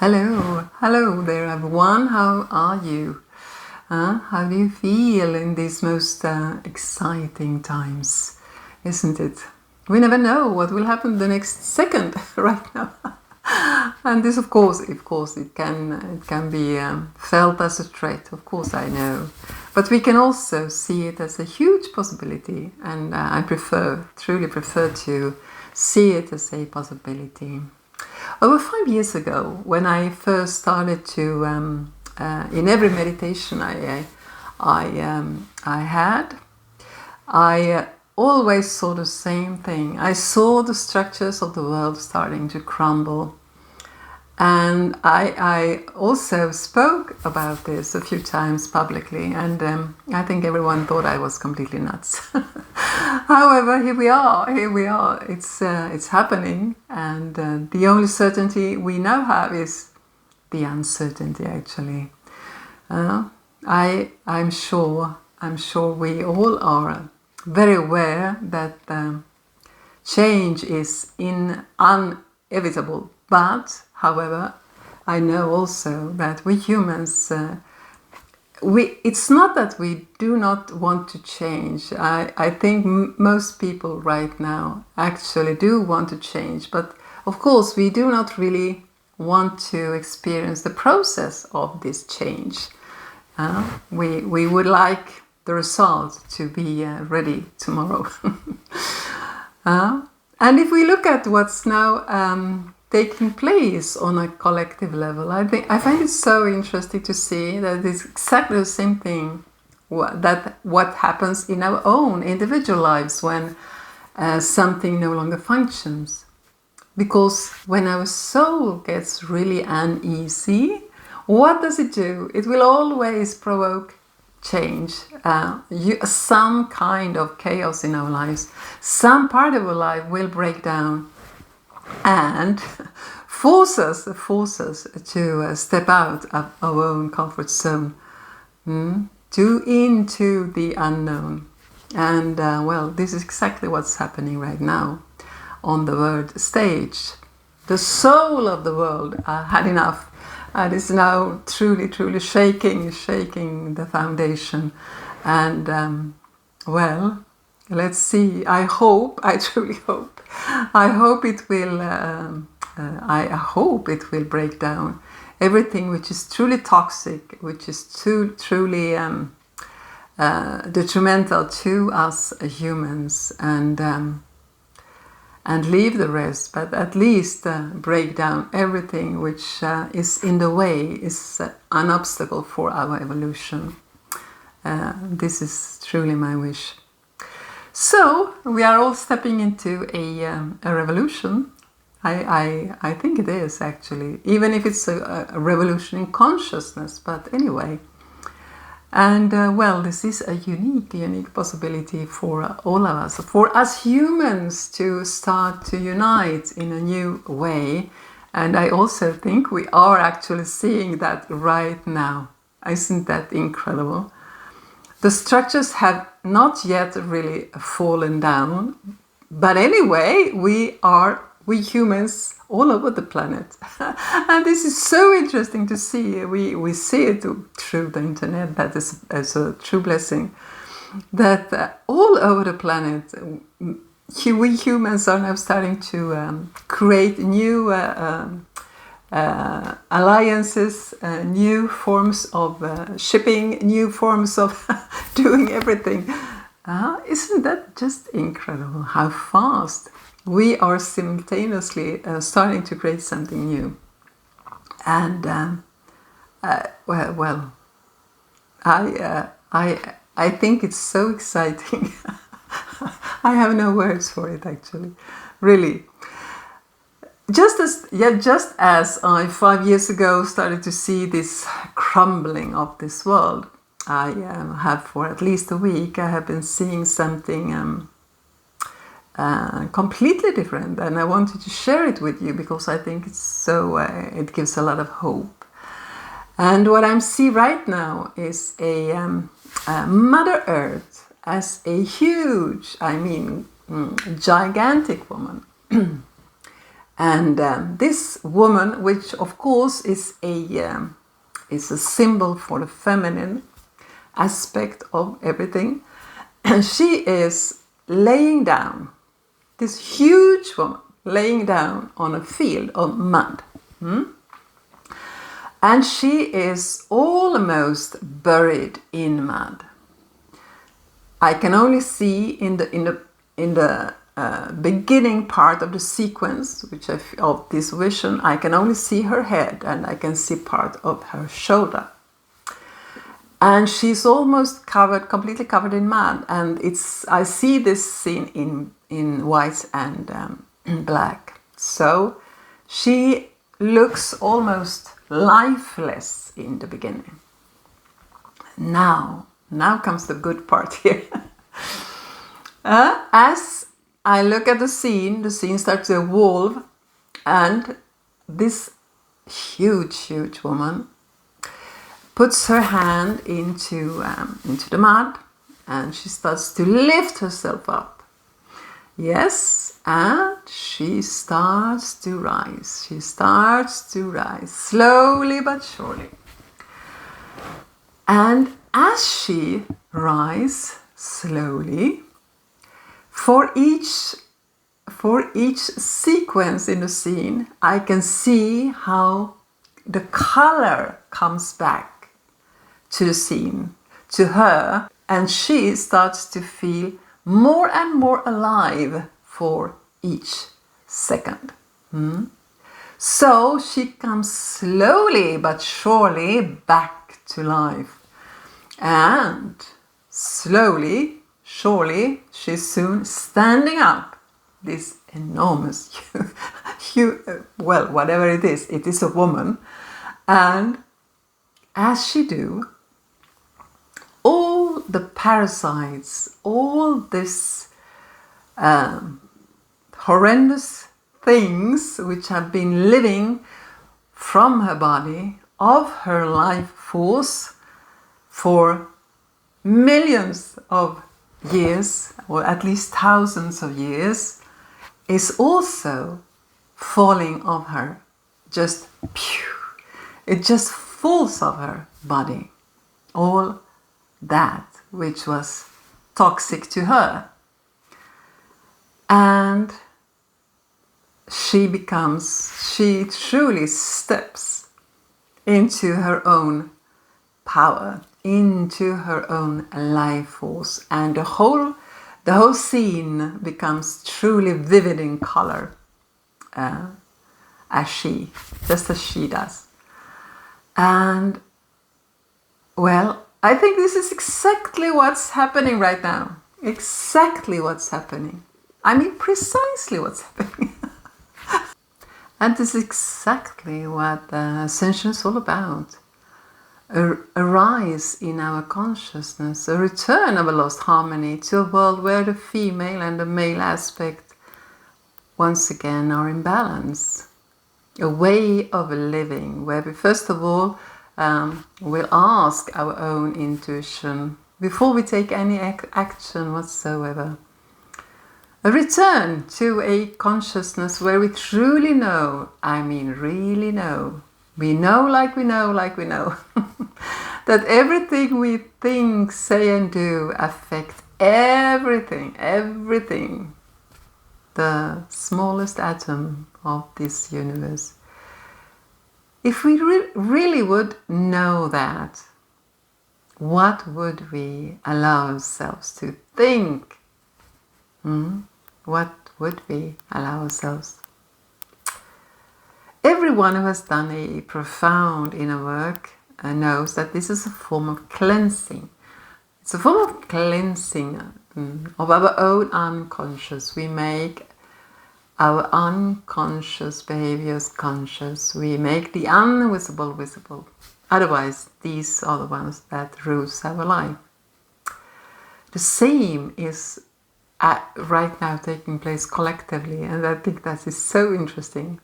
Hello there everyone, how are you? How do you feel in these most exciting times, isn't it? We never know what will happen the next second right now. And this, of course, it can be felt as a threat, of course I know. But we can also see it as a huge possibility, and I truly prefer to see it as a possibility. Over 5 years ago, when I first started to, in every meditation I had, I always saw the same thing. I saw the structures of the world starting to crumble. And I also spoke about this a few times publicly, and I think everyone thought I was completely nuts. However, here we are. It's happening, and the only certainty we now have is the uncertainty. Actually, I'm sure we all are very aware that change is inevitable, but however, I know also that we humans, it's not that we do not want to change. I think most people right now actually do want to change, but of course we do not really want to experience the process of this change. We would like the result to be ready tomorrow. And if we look at what's now taking place on a collective level, I find it so interesting to see that it's exactly the same thing what happens in our own individual lives when something no longer functions. Because when our soul gets really uneasy, what does it do? It will always provoke change, some kind of chaos in our lives. Some part of our life will break down and force us to step out of our own comfort zone, into the unknown. And this is exactly what's happening right now on the world stage. The soul of the world had enough and is now truly shaking the foundation. And let's see. I truly hope. I hope it will. I hope it will break down everything which is truly toxic, which is truly detrimental to us humans, and leave the rest. But at least break down everything which is in the way, is an obstacle for our evolution. This is truly my wish. So we are all stepping into a revolution. I think it is actually, even if it's a revolution in consciousness. But anyway, and this is a unique possibility for all of us, for us humans to start to unite in a new way. And I also think we are actually seeing that right now. Isn't that incredible? The structures have not yet really fallen down, but anyway, we humans all over the planet. And this is so interesting to see. We see it through the internet. That is a true blessing. That all over the planet, we humans are now starting to create new alliances, new forms of shipping, new forms of doing everything. Isn't that just incredible how fast we are simultaneously starting to create something new? And I think it's so exciting. I have no words for it, actually, really. Just as I 5 years ago started to see this crumbling of this world, I have for at least a week, I have been seeing something completely different, and I wanted to share it with you because I think it's so, it gives a lot of hope. And what I'm seeing right now is a Mother Earth as a huge, gigantic woman. And this woman, which of course is a symbol for the feminine aspect of everything, and she is laying down, this huge woman laying down on a field of mud. And she is almost buried in mud. I can only see in the beginning part of the sequence, of this vision, I can only see her head and I can see part of her shoulder. And she's almost completely covered in mud. And I see this scene in white and black. So she looks almost lifeless in the beginning. Now comes the good part here. As I look at the scene starts to evolve, and this huge woman puts her hand into the mud, and she starts to lift herself up. Yes, and she starts to rise. She starts to rise, slowly but surely. And as she rises slowly, for each sequence in the scene, I can see how the color comes back to the scene, to her, and she starts to feel more and more alive for each second. So she comes slowly but surely back to life. And slowly, surely, she's soon standing up. This enormous, well, whatever it is a woman. And as she do, all the parasites, all this horrendous things which have been living from her body, of her life force, for millions of years, or at least thousands of years, is also falling off her. Just pew, it just falls off her body. All that which was toxic to her. And she truly steps into her own power, into her own life force, and the whole scene becomes truly vivid in color, just as she does. And well, I think this is exactly what's happening right now. Exactly what's happening. I mean, precisely what's happening. And this is exactly what Ascension is all about. A rise in our consciousness, a return of a lost harmony to a world where the female and the male aspect once again are in balance. A way of living where we first of all will ask our own intuition before we take any action whatsoever. A return to a consciousness where we truly know, I mean really know, we know like we know like we know, that everything we think, say and do affect everything, the smallest atom of this universe. If we really would know that, what would we allow ourselves to think? What would we allow ourselves? Everyone who has done a profound inner work knows that this is a form of cleansing. It's a form of cleansing of our own unconscious. We make our unconscious behaviors conscious. We make the invisible visible. Otherwise, these are the ones that rules our life. The same is right now taking place collectively, and I think that is so interesting.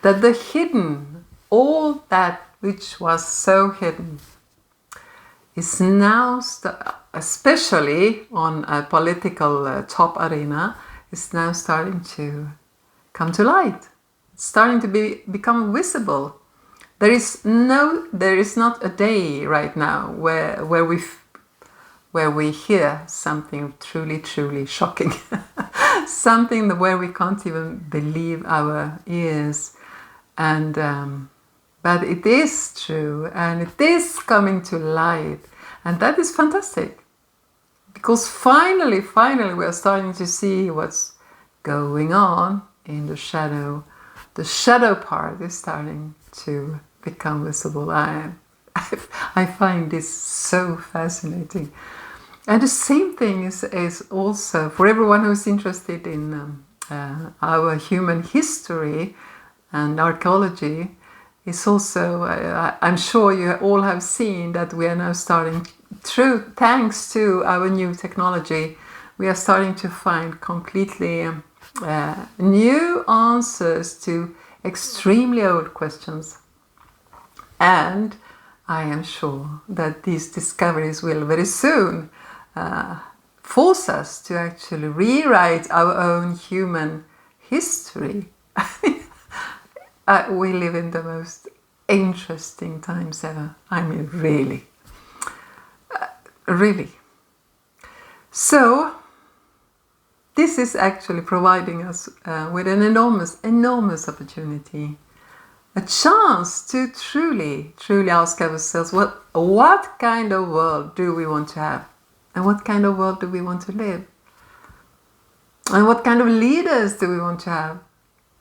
That the hidden, all that which was so hidden, is now, especially on a political top arena, is now starting to come to light. It's starting to become visible. There is not a day right now where we hear something truly shocking, something where we can't even believe our ears, and but it is true, and it is coming to light, and that is fantastic, because finally we are starting to see what's going on in the shadow. The shadow part is starting to become visible. I find this so fascinating. And the same thing is also for everyone who's interested in our human history and archaeology. It's also, I'm sure you all have seen that we are now starting, thanks to our new technology, we are starting to find completely new answers to extremely old questions. And I am sure that these discoveries will very soon force us to actually rewrite our own human history. We live in the most interesting times ever. I mean, really. Really. So, this is actually providing us with an enormous opportunity. A chance to truly ask ourselves, what kind of world do we want to have? And what kind of world do we want to live? And what kind of leaders do we want to have?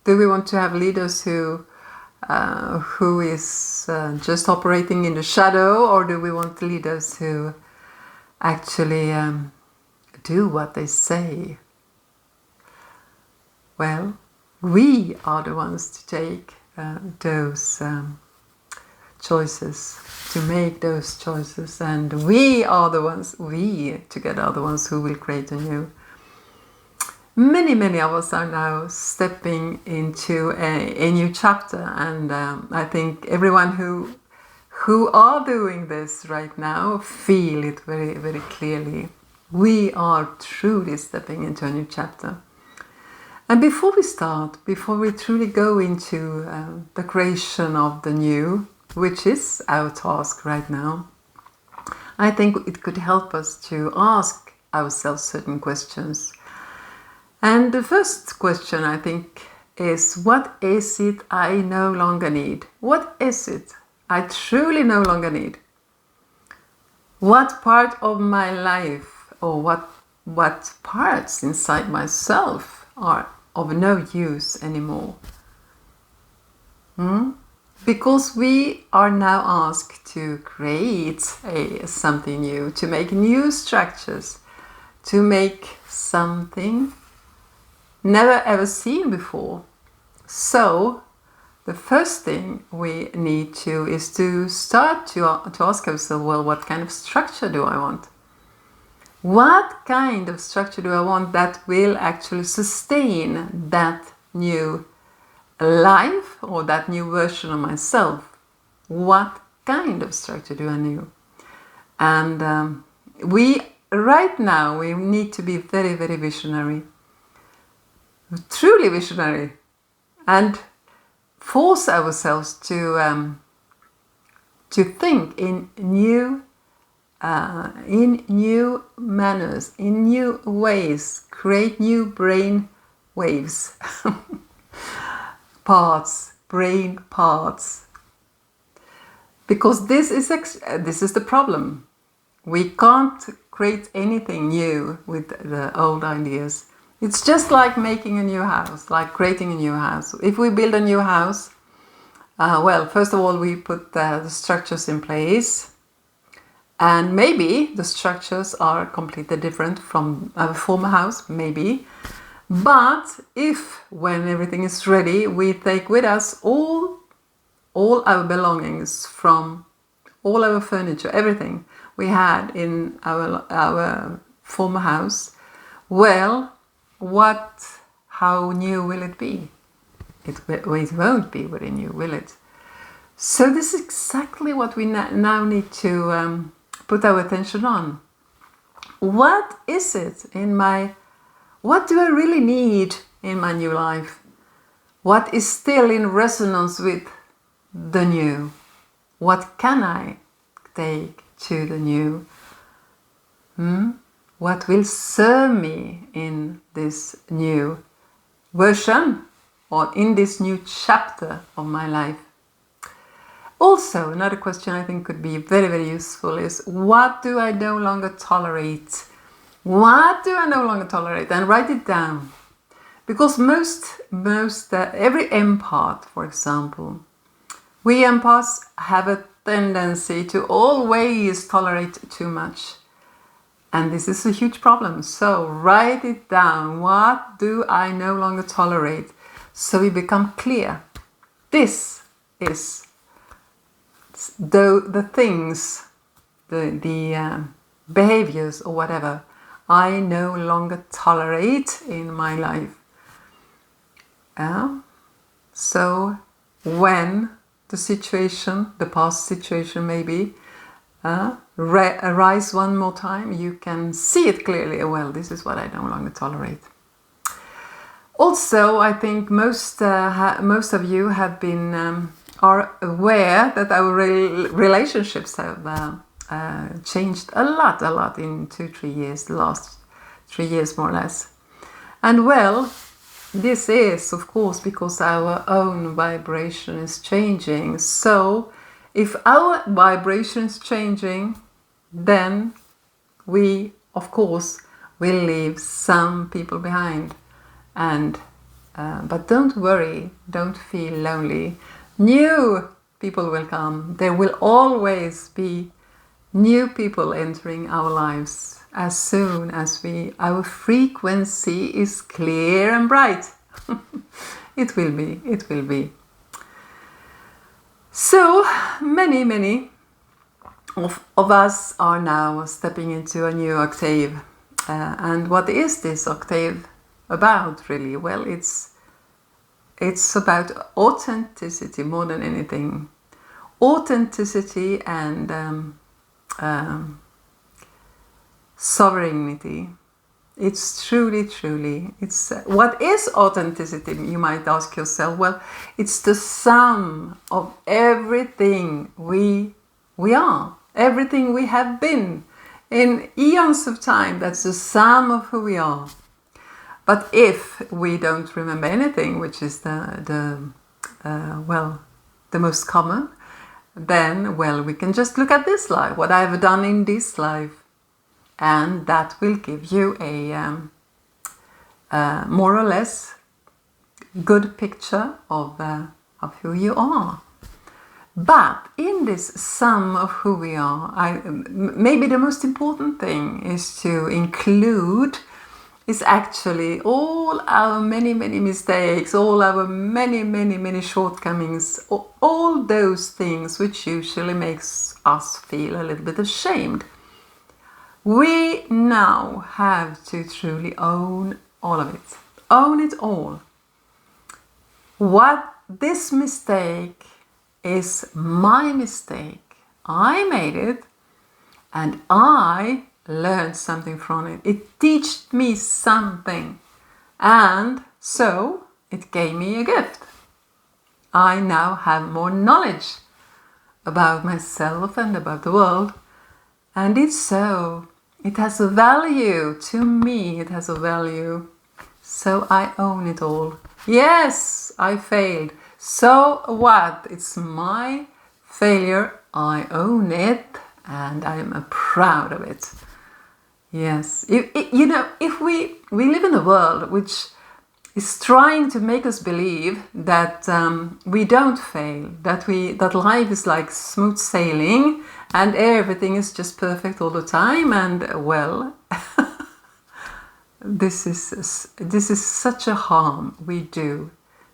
Do we want to have leaders who is just operating in the shadow, or do we want leaders who actually do what they say? Well, we are the ones to take those choices, to make those choices, and we together are the ones who will create a new. Many of us are now stepping into a new chapter, and I think everyone who are doing this right now feel it very clearly. We are truly stepping into a new chapter. And before we truly go into the creation of the new, which is our task right now, I think it could help us to ask ourselves certain questions. And the first question, I think, is, what is it I no longer need? What is it I truly no longer need? What part of my life, or what parts inside myself are of no use anymore? Because we are now asked to create something new, to make new structures, to make something never ever seen before. So the first thing we need to is to start to ask ourselves, well, what kind of structure do I want? What kind of structure do I want that will actually sustain that new life, or that new version of myself? What kind of structure do I need? And right now we need to be very visionary, truly visionary, and force ourselves to think in new manners, in new ways, create new brain waves, brain parts. Because this is the problem. We can't create anything new with the old ideas. It's just like making a new house, like creating a new house. If we build a new house, well, first of all, we put the structures in place. And maybe the structures are completely different from our former house, maybe. But if, when everything is ready, we take with us all our belongings, from all our furniture, everything we had in our former house, well, how new will it be? It won't be very new, will it? So this is exactly what we now need to put our attention on. What is it what do I really need in my new life? What is still in resonance with the new? What can I take to the new? What will serve me in this new version or in this new chapter of my life? Also, another question I think could be very, very useful is, what do I no longer tolerate? What do I no longer tolerate? And write it down. Because every empath, for example, we empaths have a tendency to always tolerate too much. And this is a huge problem. So write it down. What do I no longer tolerate? So we become clear. This is the things, the behaviors or whatever I no longer tolerate in my life. So when the situation, the past situation maybe, arise one more time, you can see it clearly. Well, this is what I no longer tolerate. Also, I think most of you have been are aware that our relationships have changed a lot in 2-3 years, the last 3 years more or less. And well, this is of course because our own vibration is changing. So if our vibration is changing, then we of course will leave some people behind. And but don't worry, don't feel lonely. New people will come. There will always be new people entering our lives as soon as our frequency is clear and bright. It will be. So many of us are now stepping into a new octave. And what is this octave about, really? Well, it's about authenticity more than anything. Authenticity and sovereignty. It's truly. It's what is authenticity? You might ask yourself. Well, it's the sum of everything we are, everything we have been in eons of time. That's the sum of who we are. But if we don't remember anything, which is the most common, then, well, we can just look at this life, what I've done in this life, and that will give you a more or less good picture of who you are. But in this sum of who we are, maybe the most important thing is to include is actually all our many mistakes, all our many shortcomings, all those things which usually makes us feel a little bit ashamed. We now have to truly own all of it. Own it all. What this mistake is my mistake. I made it and I learned something from it. It taught me something, and so it gave me a gift. I now have more knowledge about myself and about the world, and it has a value to me. It has a value, so I own it all. Yes, I failed. So what? It's my failure. I own it, and I am proud of it. Yes, if we live in a world which is trying to make us believe that we don't fail, that life is like smooth sailing and everything is just perfect all the time, and well, this is such a harm we do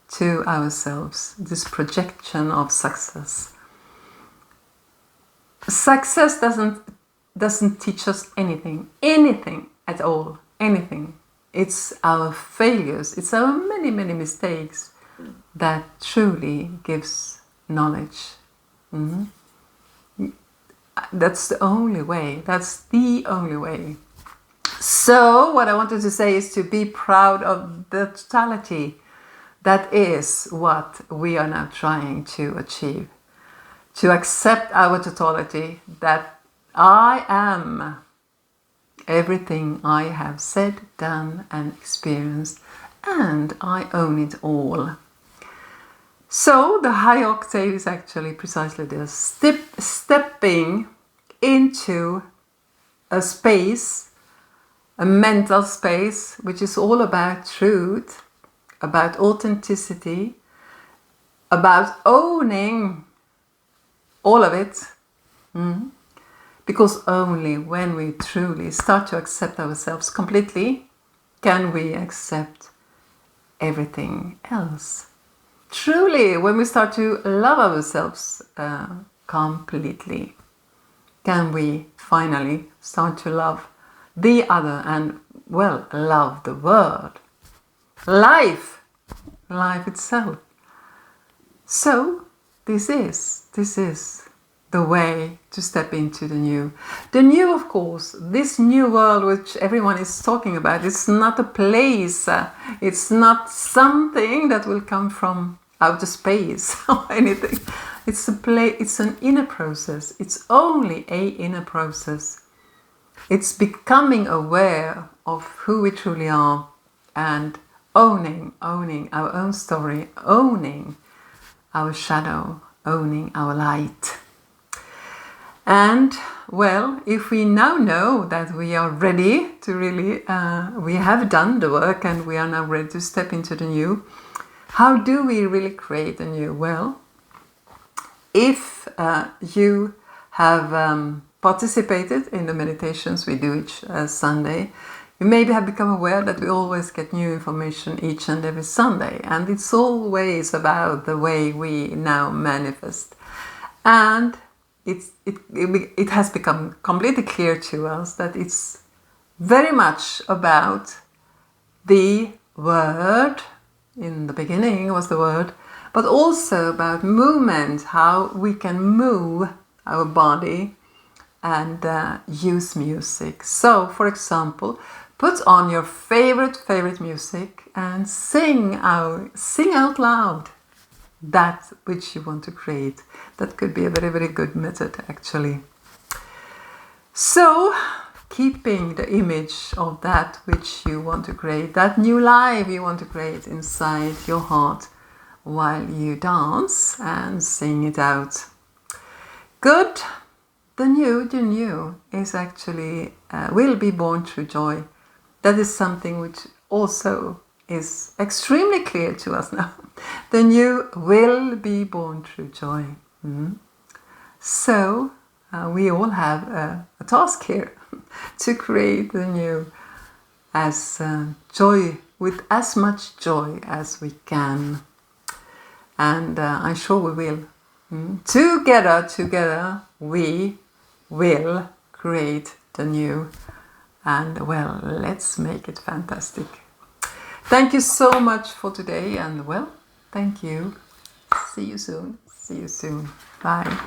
to ourselves. This projection of success. Success doesn't teach us anything at all, anything. It's our failures, it's our many mistakes that truly gives knowledge. That's the only way. So what I wanted to say is to be proud of the totality, That is what we are now trying to achieve. To accept our totality, that I am everything I have said, done and experienced, and I own it all. So the high octave is actually precisely this, stepping into a space, a mental space, which is all about truth, about authenticity, about owning all of it. Because only when we truly start to accept ourselves completely can we accept everything else. Truly, when we start to love ourselves completely, can we finally start to love the other and, well, love the world. Life itself. So this is the way to step into the new. The new, of course, this new world which everyone is talking about, it's not a place, it's not something that will come from outer space or anything. It's an inner process. It's only an inner process. It's becoming aware of who we truly are and owning our own story, owning our shadow, owning our light. And, well, if we now know that we are ready to really, we have done the work and we are now ready to step into the new, how do we really create the new? Well, if you have participated in the meditations we do each Sunday, you maybe have become aware that we always get new information each and every Sunday, and it's always about the way we now manifest. And it has become completely clear to us that it's very much about the word. In the beginning was the word, but also about movement, how we can move our body and use music. So, for example, put on your favorite music and sing out loud that which you want to create. That could be a very good method, actually. So, keeping the image of that which you want to create, that new life you want to create inside your heart while you dance and sing it out. Good. The new is actually, will be born through joy. That is something which also is extremely clear to us now. The new will be born through joy. So, we all have a task here to create the new as joy, with as much joy as we can. And I'm sure we will. Together we will create the new. And, well, let's make it fantastic. Thank you so much for today, and, well, thank you. See you soon. Bye.